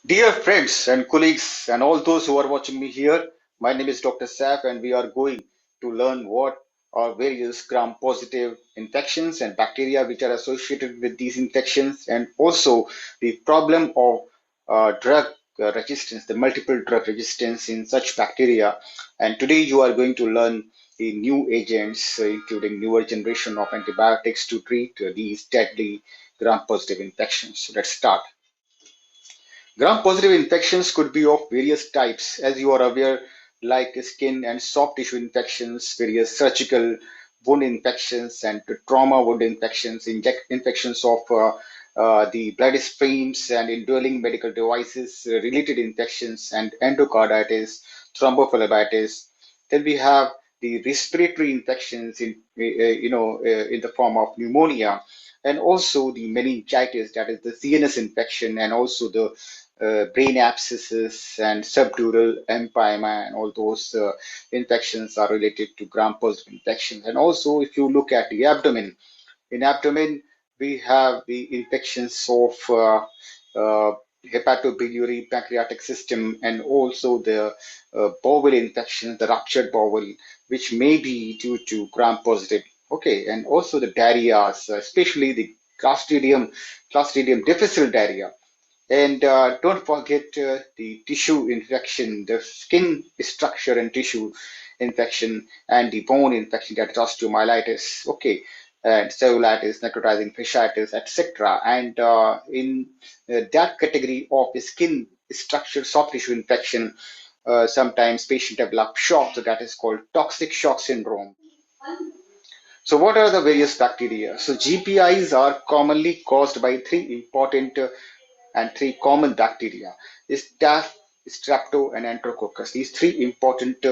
Dear friends and colleagues and all those who are watching me here, my name is Dr. Saf and we are going to learn what are various gram-positive infections and bacteria which are associated with these infections, and also the problem of drug resistance, the multiple drug resistance in such bacteria. And today you are going to learn the new agents, including newer generation of antibiotics to treat these deadly gram-positive infections. So let's start. Gram-positive infections could be of various types, as you are aware, like skin and soft tissue infections, various surgical wound infections, and trauma wound infections, infections of the bloodstreams and indwelling medical devices, related infections, and endocarditis, thrombophlebitis. Then we have the respiratory infections in the form of pneumonia, and also the meningitis, that is the CNS infection, and also the brain abscesses and subdural empyema, and all those infections are related to gram-positive infections. And also, if you look at the abdomen, in abdomen we have the infections of hepatobiliary pancreatic system, and also the bowel infections, the ruptured bowel, which may be due to gram-positive. Okay, and also the diarrheas, especially the Clostridium difficile diarrhea. And don't forget the tissue infection, the skin structure and tissue infection, and the bone infection, that is osteomyelitis, okay, and cellulitis, necrotizing fasciitis, etc. And in that category of skin structure, soft tissue infection, sometimes patient develop shock, so that is called toxic shock syndrome. So what are the various bacteria? So GPIs are commonly caused by three important and three common bacteria: Staph, Strepto, and Enterococcus. These three important,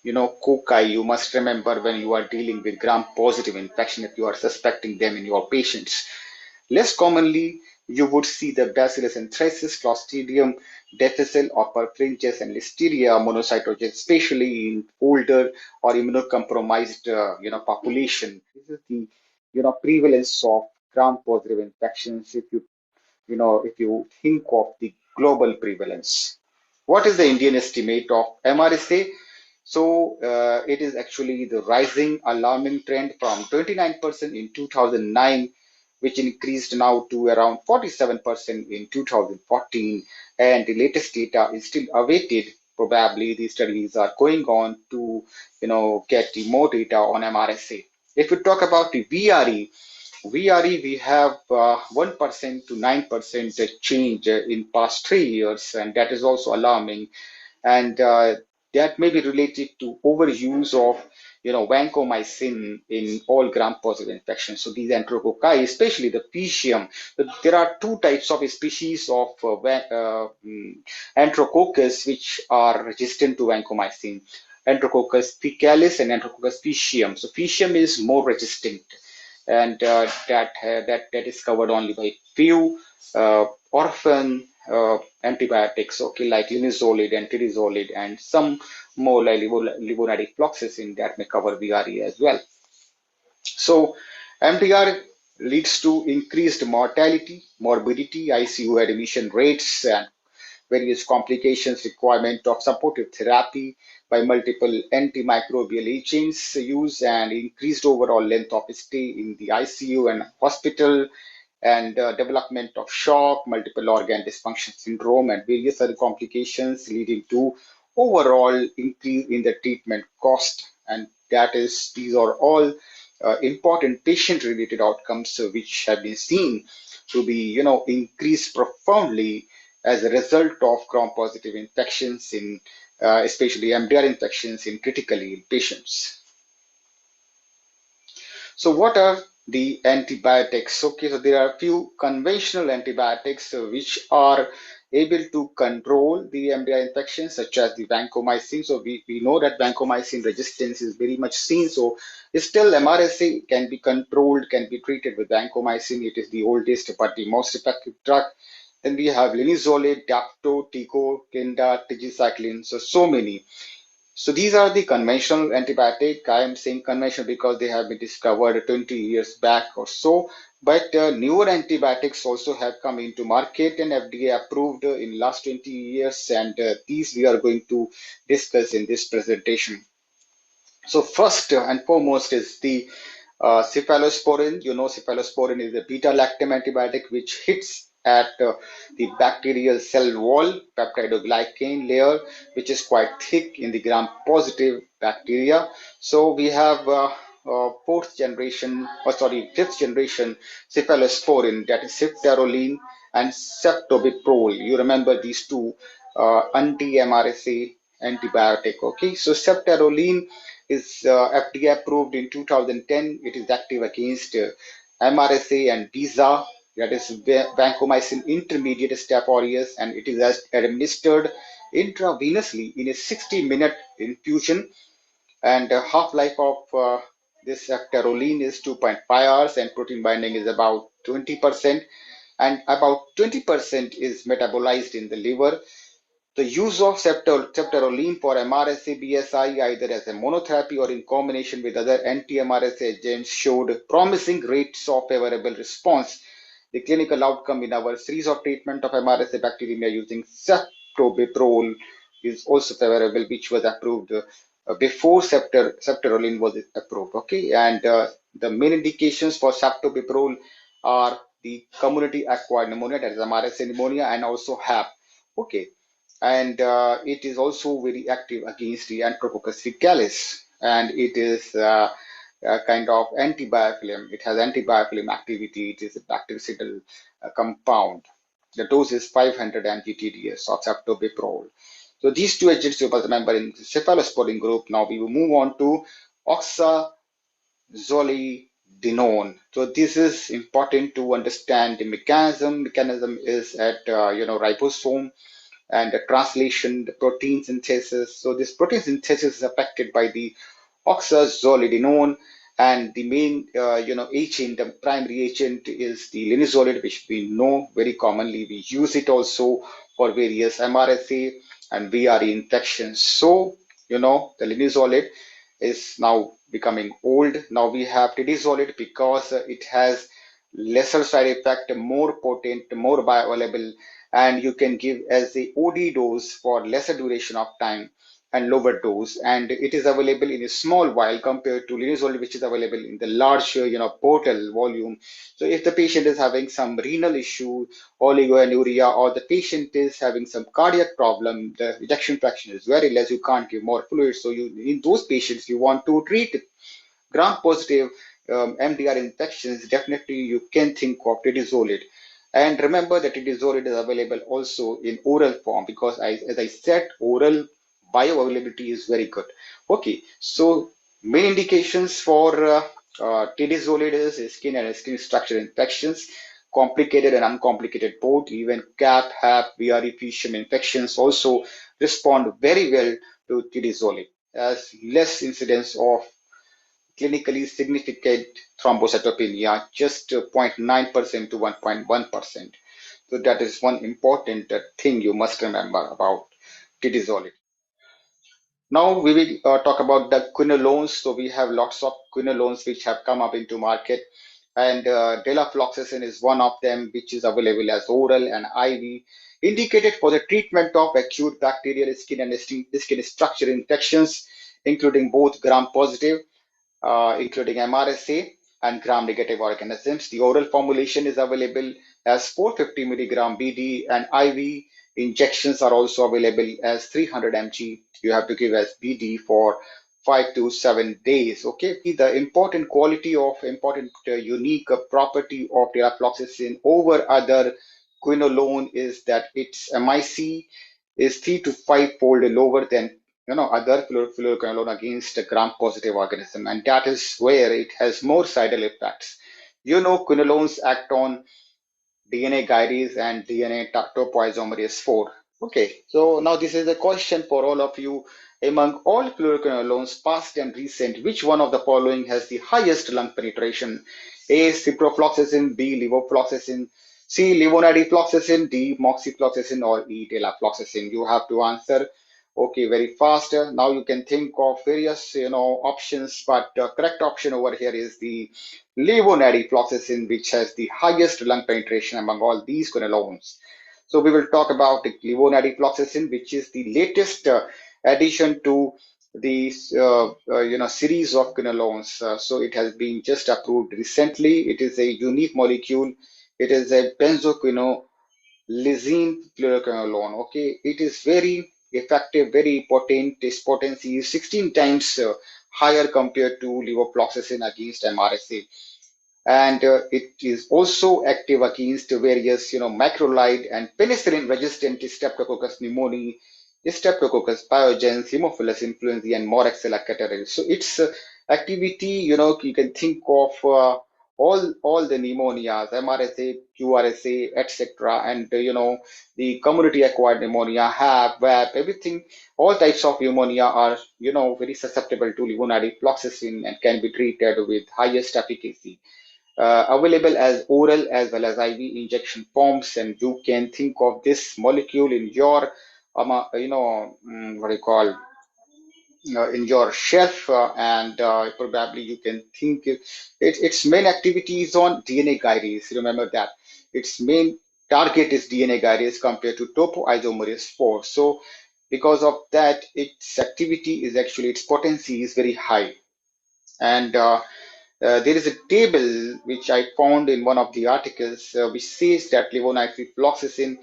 cocci you must remember when you are dealing with gram-positive infection if you are suspecting them in your patients. Less commonly, you would see the Bacillus anthracis, Clostridium difficile, or Perfringens, and Listeria monocytogenes, especially in older or immunocompromised, population. This is the, prevalence of gram-positive infections if you think of the global prevalence. What is the Indian estimate of MRSA? So it is actually the rising alarming trend from 29% in 2009, which increased now to around 47% in 2014. And the latest data is still awaited. Probably the studies are going on to, get the more data on MRSA. If we talk about the VRE, we have 1% to 9% change in past 3 years, and that is also alarming. And that may be related to overuse of, vancomycin in all gram-positive infections. So these enterococci, especially the Pecium, there are two types of species of enterococcus which are resistant to vancomycin: Enterococcus faecalis and Enterococcus faecium. So faecium is more resistant, and that is covered only by few orphan antibiotics, okay, like linezolid and tirizolid, and some more like levonoreploxacin that may cover VRE as well. So MDR leads to increased mortality, morbidity, ICU admission rates, and various complications, requirement of supportive therapy by multiple antimicrobial agents use, and increased overall length of stay in the ICU and hospital, and development of shock, multiple organ dysfunction syndrome, and various other complications, leading to overall increase in the treatment cost. And these are all important patient related outcomes which have been seen to be increased profoundly as a result of gram-positive infections in especially MDR infections in critically ill patients. So what are the antibiotics? Okay, so there are a few conventional antibiotics which are able to control the MDR infection, such as the vancomycin. So we know that vancomycin resistance is very much seen. So still MRSA can be controlled, can be treated with vancomycin. It is the oldest but the most effective drug. Then we have linezolid, Dapto, Tico, Kenda, Tetracycline. So many. So these are the conventional antibiotic. I am saying conventional because they have been discovered 20 years back or so. But newer antibiotics also have come into market and FDA approved in last 20 years. And these we are going to discuss in this presentation. So first and foremost is the cephalosporin. You know, cephalosporin is a beta-lactam antibiotic which hits at the bacterial cell wall, peptidoglycan layer, which is quite thick in the gram-positive bacteria. So we have fifth generation cephalosporin, that is ceftaroline and ceftobiprole. You remember these two anti-MRSA antibiotic. Okay, so ceftaroline is FDA approved in 2010. It is active against MRSA and Visa, that is vancomycin intermediate Staph aureus, and it is administered intravenously in a 60-minute infusion. And half-life of this ceftaroline is 2.5 hours, and protein binding is about 20%, and about 20% is metabolized in the liver. The use of ceftaroline for MRSA BSI either as a monotherapy or in combination with other anti-MRSA agents showed promising rates of favorable response. The clinical outcome in our series of treatment of MRSA bacteremia using ceftobiprole is also favorable, which was approved before ceftaroline was approved. Okay, and the main indications for ceftobiprole are the community acquired pneumonia, that is MRSA pneumonia, and also HAP. Okay, and it is also very active against the Enterococcus faecalis, and it is a kind of antibiofilm. It has antibiofilm activity. It is a bactericidal compound. The dose is 500 mg/TDS of ceftobiprole. So these two agents you must remember in the cephalosporin group. Now we will move on to oxazolidinone. So this is important to understand the mechanism. Mechanism is at ribosome, and the translation, the protein synthesis. So this protein synthesis is affected by the oxazolidinone, and the main agent, the primary agent is the linezolid, which we know very commonly. We use it also for various MRSA and VRE infections. So the linezolid is now becoming old. Now we have tidizolid because it has lesser side effect, more potent, more bioavailable, and you can give as a OD dose for lesser duration of time and lower dose, and it is available in a small vial compared to linezolid, which is available in the large bottle volume. So if the patient is having some renal issue, oligonuria, or the patient is having some cardiac problem, the ejection fraction is very less, you can't give more fluid. So in those patients you want to treat gram-positive MDR infections, definitely you can think of tidizolid. And remember that tidizolid is available also in oral form because, as I said, oral bioavailability is very good. Okay, so main indications for tidizolid is skin and skin structure infections, complicated and uncomplicated both. Even CAP, HAP, VRE, FISHM infections also respond very well to tidizolid, as less incidence of clinically significant thrombocytopenia, just 0.9% to 1.1%. So that is one important thing you must remember about tidizolid. Now we will talk about the quinolones. So we have lots of quinolones which have come up into market, and delafloxacin is one of them, which is available as oral and IV, indicated for the treatment of acute bacterial skin and skin structure infections, including both gram-positive, including MRSA and gram-negative organisms. The oral formulation is available as 450 milligram BD, and IV injections are also available as 300 mg. You have to give as BD for 5 to 7 days. Okay, the important unique property of delafloxacin over other quinolone is that its MIC is 3 to 5 fold lower than other fluoroquinolone against a gram-positive organism, and that is where it has more sidal effects. Quinolones act on DNA gyrase and DNA topoisomerase 4. Okay, so now this is a question for all of you. Among all fluoroquinolones, past and recent, which one of the following has the highest lung penetration? A. Ciprofloxacin, B. Levofloxacin, C. Levonorefloxacin, D. Moxifloxacin, or E. Delafloxacin. You have to answer okay, very fast. Now you can think of various, options, but the correct option over here is the levonadifloxacin, which has the highest lung penetration among all these quinolones. So we will talk about the levonadifloxacin, which is the latest addition to the series of quinolones. So it has been just approved recently. It is a unique molecule. It is a benzoquino lysine fluoroquinolone. Okay, it is very effective, very potent. Its potency is 16 times higher compared to levofloxacin against MRSA, and it is also active against various macrolide and penicillin resistant streptococcus pneumoniae, streptococcus pyogenes, haemophilus influenzae, and moraxella catarrhales. So its activity, you can think of all the pneumonias, MRSA, QRSA, etc., and the community acquired pneumonia, have VAP, everything. All types of pneumonia are very susceptible to levonoreploxacin and can be treated with highest efficacy. Available as oral as well as IV injection forms, and you can think of this molecule in your, what do you call, in your shelf, and probably you can think its main activity is on DNA gyrase. Remember that its main target is DNA gyrase compared to topoisomerase 4. So because of that, its activity is actually, its potency is very high. And there is a table which I found in one of the articles, which says that levonitrile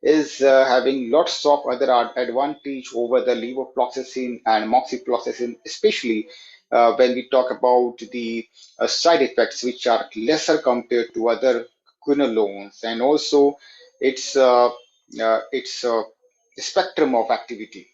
is having lots of other advantage over the levofloxacin and moxifloxacin, especially when we talk about the side effects, which are lesser compared to other quinolones, and also its spectrum of activity.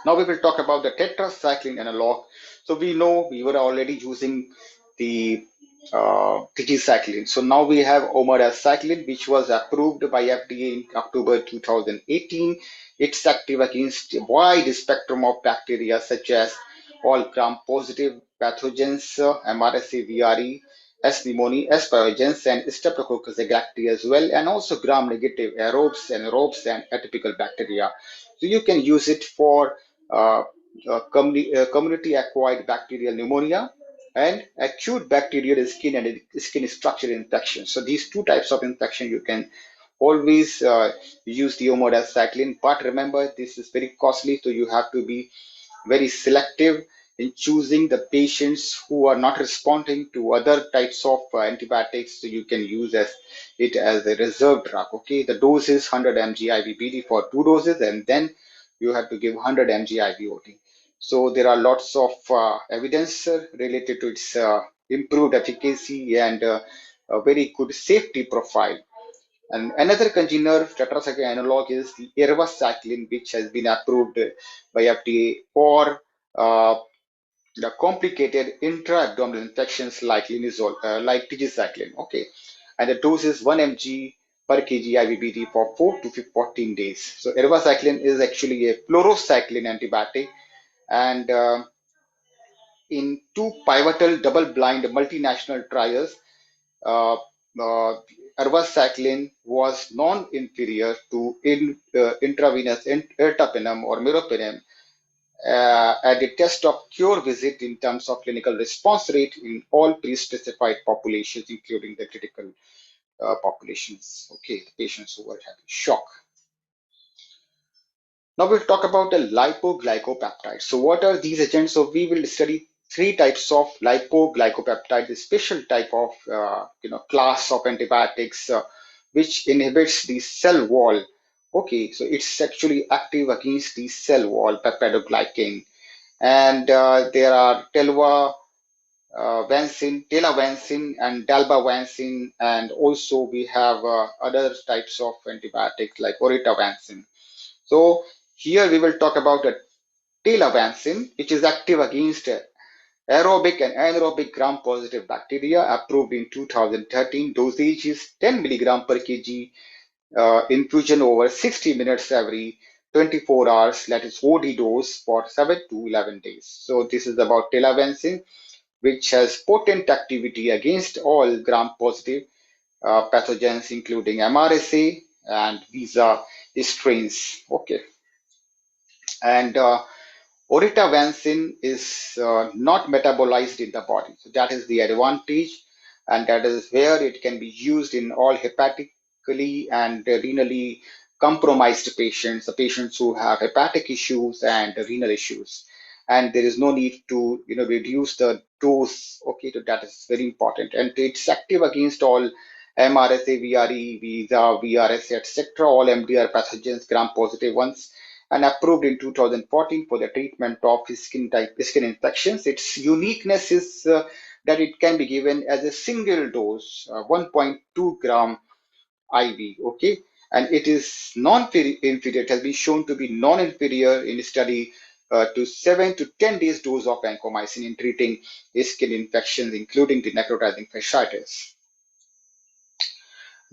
Now we will talk about the tetracycline analog. So we know we were already using the tetracycline. So now we have OMADACYCLINE, which was approved by FDA in October 2018. It's active against a wide spectrum of bacteria such as all gram-positive pathogens, MRSA, VRE, S. pneumoniae, S. pyogenes, and Streptococcus agalactiae as well, and also gram-negative aerobes, anaerobes, and atypical bacteria. So you can use it for uh, community-acquired bacterial pneumonia and acute bacterial skin and skin structure infection. So these two types of infection you can always use the omodacycline. But remember, this is very costly, so you have to be very selective in choosing the patients who are not responding to other types of antibiotics. So you can use it as a reserve drug. Okay, the dose is 100 mg IVBD for 2 doses, and then you have to give 100 mg IVOT. So there are lots of evidence related to its improved efficacy and a very good safety profile. And another congener tetracycline analog is the ERVACYCLINE, which has been approved by FDA for uh, the complicated intra-abdominal infections like like tigecycline. Okay, and the dose is 1 mg per kg IVBD for 4 to 14 days. So ERVACYCLINE is actually a fluorocycline antibiotic, and in two pivotal double-blind multinational trials, uh, uh, ervacycline was non-inferior to intravenous ertapenem or meropenem at the test of cure visit in terms of clinical response rate in all pre-specified populations, including the critical populations. Okay, the patients who were having shock. Now we'll talk about the lipoglycopeptides. So what are these agents? So we will study three types of lipoglycopeptides, a special type of class of antibiotics which inhibits the cell wall. Okay, so it's actually active against the cell wall peptidoglycan, and there are telavancin, and dalbavancin, and also we have other types of antibiotics like oritavancin. So here we will talk about the telavancin, which is active against aerobic and anaerobic gram-positive bacteria, approved in 2013. Dosage is 10 milligram per kg, infusion over 60 minutes every 24 hours, that is OD dose for 7 to 11 days. So this is about telavancin, which has potent activity against all gram-positive pathogens, including MRSA and Visa strains. Okay. And Oritavancin is not metabolized in the body. So that is the advantage, and that is where it can be used in all hepatically and renally compromised patients, the patients who have hepatic issues and renal issues. And there is no need to reduce the dose. Okay, so that is very important. And it's active against all MRSA, VRE, Visa, VRS, etc., all MDR pathogens, gram-positive ones, and approved in 2014 for the treatment of skin infections. Its uniqueness is that it can be given as a single dose, 1.2 gram IV. Okay, and it is non-inferior. It has been shown to be non-inferior in study to 7 to 10 days dose of vancomycin in treating skin infections, including the necrotizing fasciitis.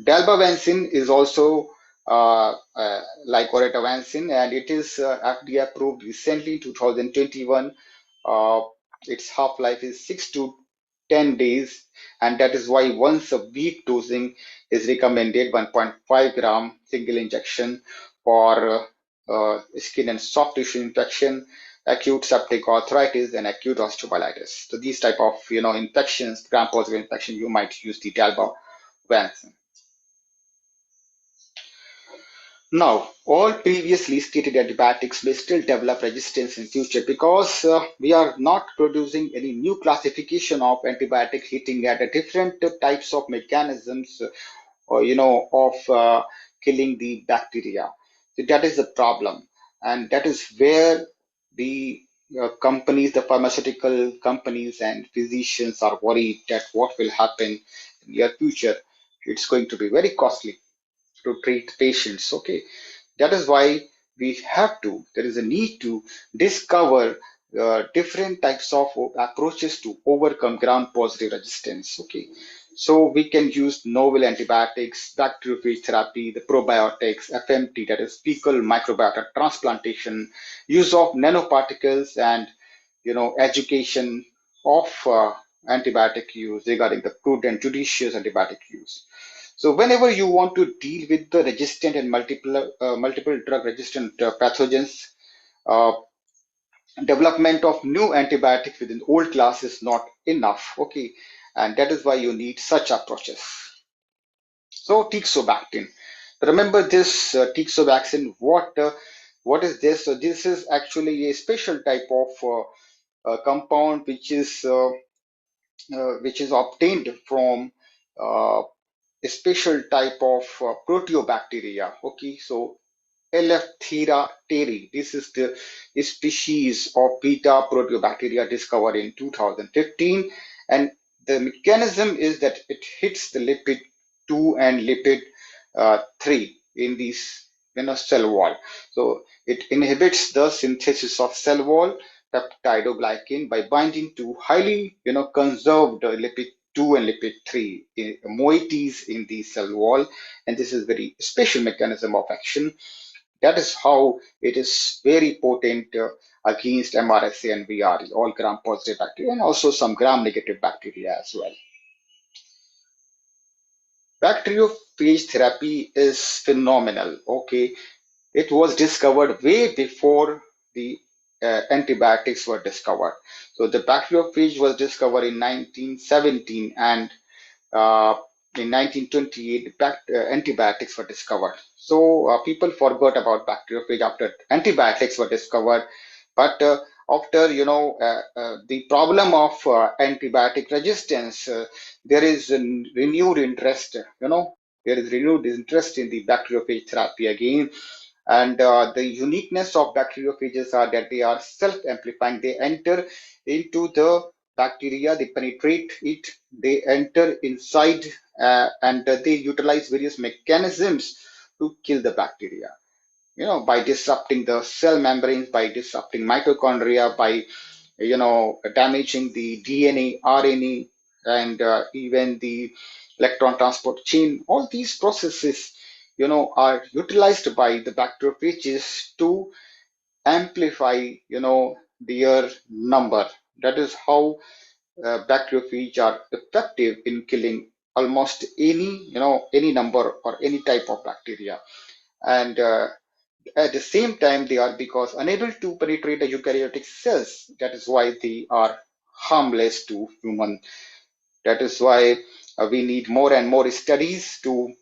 Dalbavancin is also like oritavancin, and it is FDA approved recently in 2021. Uh, its half-life is 6 to 10 days, and that is why once a week dosing is recommended, 1.5 gram single injection for skin and soft tissue infection, acute septic arthritis, and acute osteomyelitis. So these type of infections, gram-positive infection, you might use the dalbavancin. Now, all previously stated antibiotics may still develop resistance in future because we are not producing any new classification of antibiotic hitting at a different types of mechanisms, or of killing the bacteria. So that is the problem, and that is where the companies, the pharmaceutical companies and physicians are worried that what will happen in the near future. It's going to be very costly to treat patients. Okay, that is why there is a need to discover different types of approaches to overcome gram-positive resistance. Okay, so we can use novel antibiotics, bacteriophage therapy, the probiotics, FMT, that is fecal microbiota transplantation, use of nanoparticles, and education of antibiotic use regarding the prudent, judicious antibiotic use. So whenever you want to deal with the resistant and multiple drug resistant pathogens, uh, development of new antibiotics within old class is not enough. Okay, and that is why you need such approaches. So Tixobactin. Remember this Tixovaccine. What is this? So this is actually a special type of compound which is obtained from a special type of proteobacteria. Okay, so Elefthera terri. This is the species of beta proteobacteria discovered in 2015, and the mechanism is that it hits the lipid 2 and lipid 3 in these cell wall. So it inhibits the synthesis of cell wall peptidoglycan by binding to highly conserved lipid 2 and lipid 3 moieties in the cell wall, and this is very special mechanism of action. That is how it is very potent against MRSA and VRE, all gram-positive bacteria, and also some gram-negative bacteria as well. Bacteriophage therapy is phenomenal. Okay, it was discovered way before the antibiotics were discovered. So the bacteriophage was discovered in 1917, and uh, in 1928, antibiotics were discovered. So people forgot about bacteriophage after antibiotics were discovered. But after the problem of antibiotic resistance, there is a renewed interest. There is renewed interest in the bacteriophage therapy again. And the uniqueness of bacteriophages are that they are self-amplifying. They enter into the bacteria, they penetrate it, they enter inside, and they utilize various mechanisms to kill the bacteria. By disrupting the cell membranes, by disrupting mitochondria, by damaging the DNA, RNA, and even the electron transport chain. All these processes, are utilized by the bacteriophages to amplify, their number. That is how bacteriophage are effective in killing almost any number or any type of bacteria. And at the same time, they are because unable to penetrate the eukaryotic cells. That is why they are harmless to human. That is why we need more and more studies to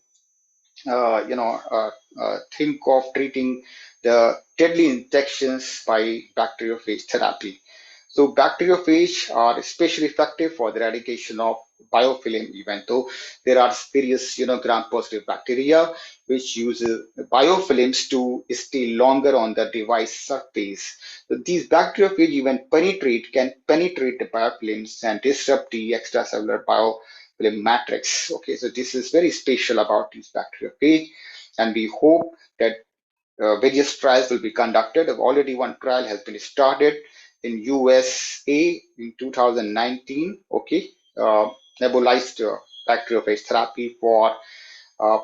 think of treating the deadly infections by bacteriophage therapy. So bacteriophage are especially effective for the eradication of biofilm, even though there are various, gram-positive bacteria which use biofilms to stay longer on the device surface. So these bacteriophage can penetrate the biofilms and disrupt the extracellular biofilm matrix. Okay, so this is very special about these bacteriophage, and we hope that various trials will be conducted. Already one trial has been started in USA in 2019. Okay, nebulized bacteriophage therapy for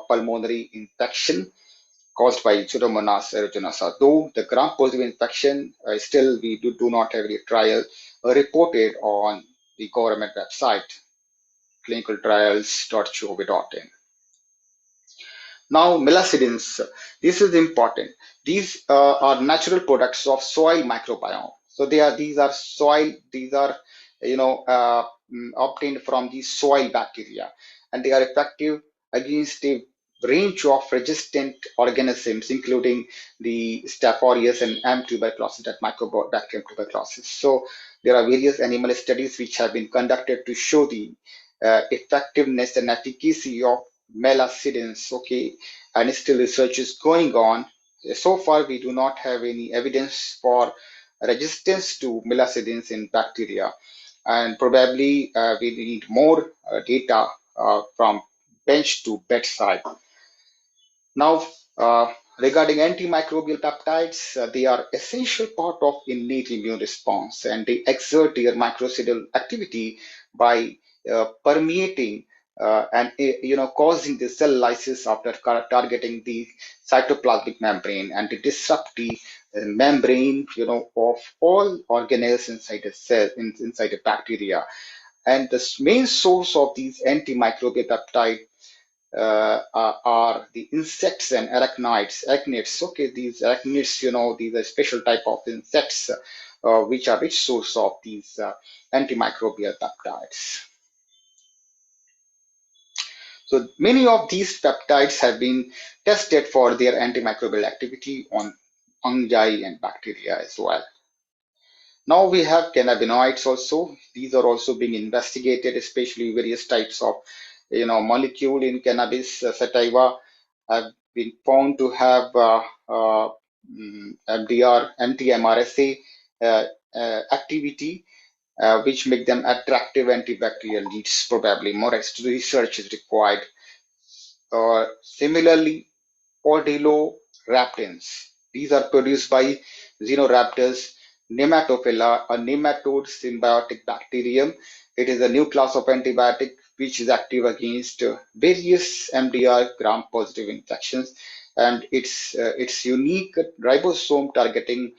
pulmonary infection caused by Pseudomonas aeruginosa. Though the gram-positive infection, still we do not have any trial reported on the government website, clinicaltrials.gov.in. Now, melacidins, this is important. These are natural products of soil microbiome. So these are, obtained from the soil bacteria, and they are effective against a range of resistant organisms, including the Staph aureus and M. tuberculosis, that Mycobacterium tuberculosis. So there are various animal studies which have been conducted to show the effectiveness and efficacy of melacidins. Okay, and still research is going on. So far, we do not have any evidence for resistance to melacidins in bacteria, and probably we need more data from bench to bedside. Now, regarding antimicrobial peptides, they are essential part of innate immune response, and they exert their microcidal activity by permeating and causing the cell lysis after targeting the cytoplasmic membrane, and they disrupt the membrane of all organelles inside the cell, inside the bacteria. And the main source of these antimicrobial peptides are the insects and arachnids. Okay, these arachnids, these are special type of insects which are rich source of these antimicrobial peptides. So many of these peptides have been tested for their antimicrobial activity on fungi and bacteria as well. Now we have cannabinoids also. These are also being investigated, especially various types of molecule in cannabis sativa have been found to have MDR, anti-MRSA activity, which make them attractive antibacterial leads. Probably more research is required. Similarly, Podiloraptins. These are produced by Xenoraptors nematophila, a nematode symbiotic bacterium. It is a new class of antibiotic which is active against various MDR gram-positive infections, and its unique ribosome targeting,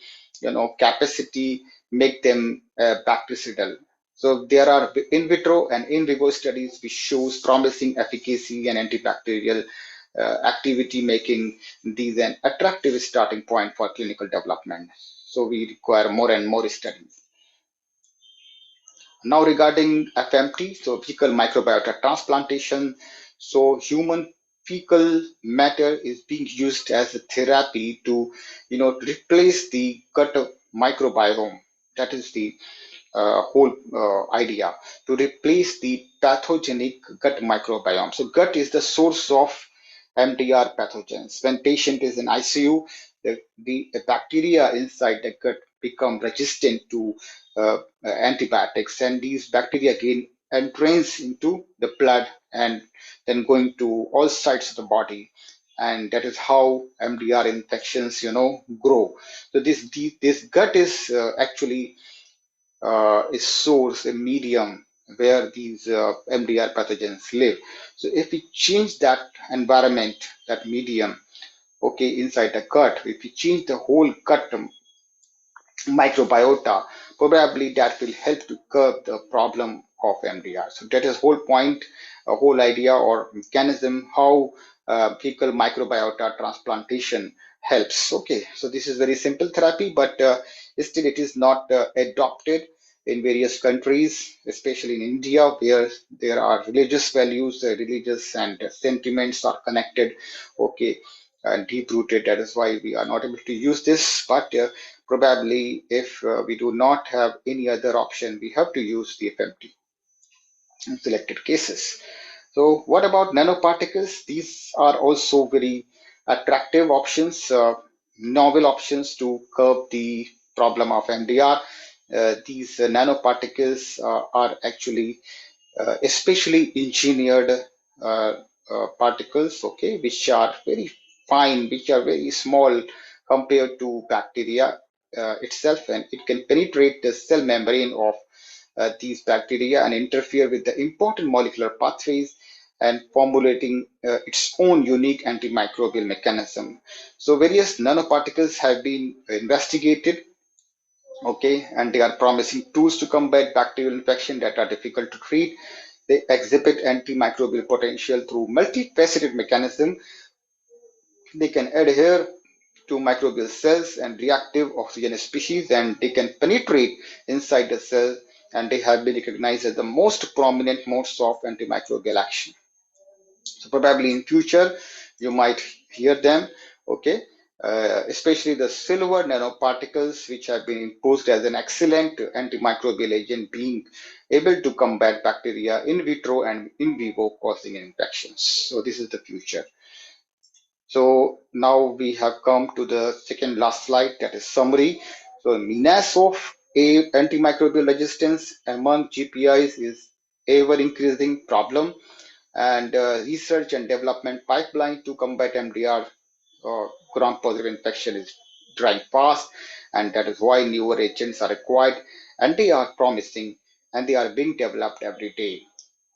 capacity make them bactericidal. So there are in vitro and in vivo studies which shows promising efficacy and antibacterial activity, making these an attractive starting point for clinical development. So we require more and more studies. Now regarding FMT, so fecal microbiota transplantation. So human fecal matter is being used as a therapy to, replace the gut microbiome. That is the whole idea, to replace the pathogenic gut microbiome. So gut is the source of MDR pathogens. When patient is in ICU, the bacteria inside the gut become resistant to antibiotics, and these bacteria gain entrance into the blood and then going to all sides of the body, and that is how MDR infections grow. So this gut is actually a source, a medium where these MDR pathogens live. So if we change that environment, that medium, okay, inside the gut, if we change the whole gut microbiota, probably that will help to curb the problem of MDR. So that is whole point, a whole idea or mechanism how fecal microbiota transplantation helps. Okay, so this is very simple therapy, but still it is not adopted in various countries, especially in India, where there are religious values, religious and sentiments are connected, okay, and deep rooted. That is why we are not able to use this. But probably, if we do not have any other option, we have to use the FMT in selected cases. So, what about nanoparticles? These are also very attractive options, novel options to curb the problem of MDR. These nanoparticles are actually especially engineered particles, okay, which are very fine, which are very small compared to bacteria itself, and it can penetrate the cell membrane of these bacteria and interfere with the important molecular pathways and formulating its own unique antimicrobial mechanism. So various nanoparticles have been investigated, okay, and they are promising tools to combat bacterial infection that are difficult to treat. They exhibit antimicrobial potential through multifaceted mechanism. They can adhere to microbial cells and reactive oxygen species, and they can penetrate inside the cell, and they have been recognized as the most prominent modes of antimicrobial action. So probably in future you might hear them, okay, especially the silver nanoparticles, which have been imposed as an excellent antimicrobial agent, being able to combat bacteria in vitro and in vivo causing infections. So this is the future. So now we have come to the second last slide, that is summary. So menace of antimicrobial resistance among GPIs is ever increasing problem, and research and development pipeline to combat MDR gram-positive infection is drying fast, and that is why newer agents are required, and they are promising, and they are being developed every day.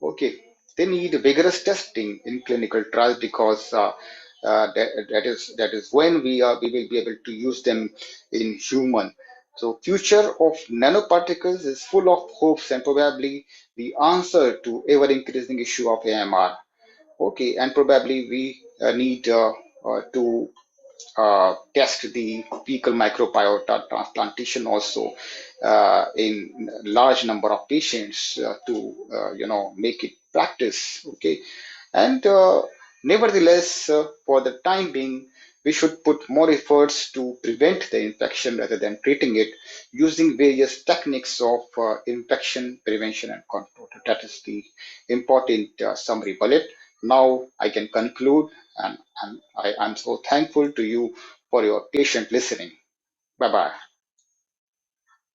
Okay, they need vigorous testing in clinical trials because that is when we will be able to use them in human. So future of nanoparticles is full of hopes and probably the answer to ever increasing issue of AMR. Okay, and probably we need to test the fecal microbiota transplantation also in large number of patients to make it practice. Okay, and nevertheless, for the time being, we should put more efforts to prevent the infection rather than treating it using various techniques of infection prevention and control. That is the important summary bullet. Now I can conclude, and I'm so thankful to you for your patient listening. Bye bye.